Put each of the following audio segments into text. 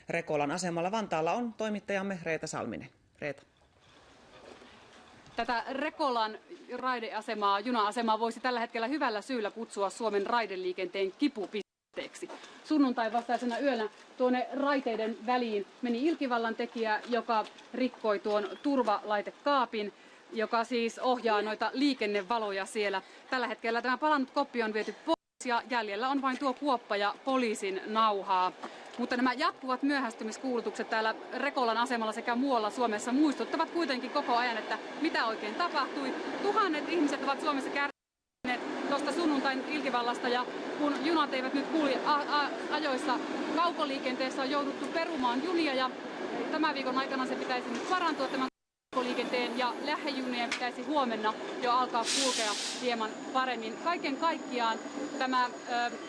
Rekolan asemalla Vantaalla on toimittajamme Reeta Salminen. Reeta. Tätä Rekolan raideasemaa, juna-asemaa voisi tällä hetkellä hyvällä syyllä kutsua Suomen raideliikenteen kipupisteeksi. Sunnuntai vastaisena yönä tuonne raiteiden väliin meni ilkivallan tekijä, joka rikkoi tuon turvalaitekaapin, joka siis ohjaa noita liikennevaloja siellä. Tällä hetkellä tämä palannut koppi on viety pois ja jäljellä on vain tuo kuoppa ja poliisin nauhaa. Mutta nämä jatkuvat myöhästymiskuulutukset täällä Rekolan asemalla sekä muualla Suomessa muistuttavat kuitenkin koko ajan, että mitä oikein tapahtui. Tuhannet ihmiset ovat Suomessa kärsineet tuosta sunnuntain ilkivallasta ja kun junat eivät nyt kulje ajoissa, kaukoliikenteessä on jouduttu perumaan junia ja tämän viikon aikana se pitäisi nyt parantua tämän kaukoliikenteen ja lähijunien pitäisi huomenna jo alkaa kulkea hieman paremmin. Kaiken kaikkiaan tämä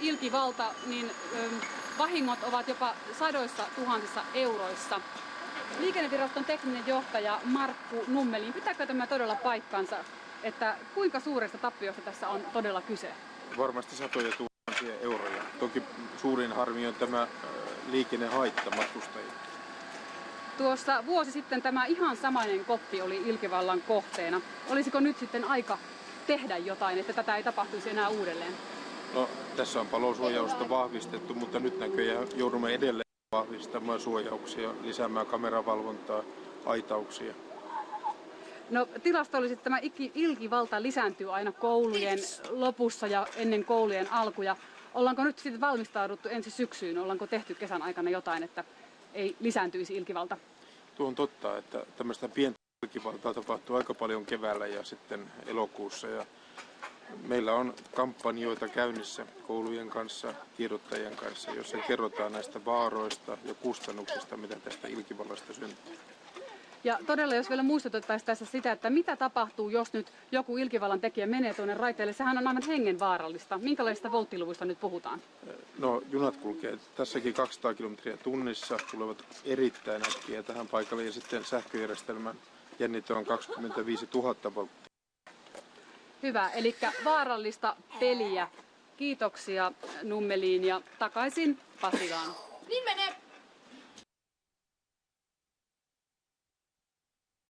ilkivalta, niin vahingot ovat jopa sadoissa tuhansissa euroissa. Liikenneviraston tekninen johtaja Markku Nummelin, pitääkö tämä todella paikkansa, että kuinka suuresta tappiosta tässä on todella kyse? Varmasti satoja tuhansia euroja. Toki suurin harmi on tämä liikennehaitta matkustajille. Tuossa vuosi sitten tämä ihan samainen koppi oli ilkivallan kohteena. Olisiko nyt sitten aika tehdä jotain, että tätä ei tapahtuisi enää uudelleen? No, tässä on palosuojausta vahvistettu, mutta nyt näköjään joudumme edelleen vahvistamaan suojauksia, lisäämään kameravalvontaa, aitauksia. No, tilastollisesti tämä ilkivalta lisääntyy aina koulujen lopussa ja ennen koulujen alkuja. Ollaanko nyt sitten valmistauduttu ensi syksyyn? Ollaanko tehty kesän aikana jotain, että ei lisääntyisi ilkivalta? Tuo on totta, että tämmöistä pientä ilkivaltaa tapahtuu aika paljon keväällä ja sitten elokuussa. Ja meillä on kampanjoita käynnissä koulujen kanssa, tiedottajien kanssa, jossa kerrotaan näistä vaaroista ja kustannuksista, mitä tästä ilkivallasta syntyy. Ja todella, jos vielä muistutettaisiin tässä sitä, että mitä tapahtuu, jos nyt joku ilkivallan tekijä menee tuonne raiteille, sehän on aivan hengenvaarallista. Minkälaisista volttiluvuista nyt puhutaan? No, junat kulkee tässäkin 200 kilometriä tunnissa, tulevat erittäin äkkiä tähän paikalle ja sitten sähköjärjestelmän jännite on 25 000 volttia. Hyvä, eli vaarallista peliä. Kiitoksia Nummeliin ja takaisin Pasilaan. Niin menee.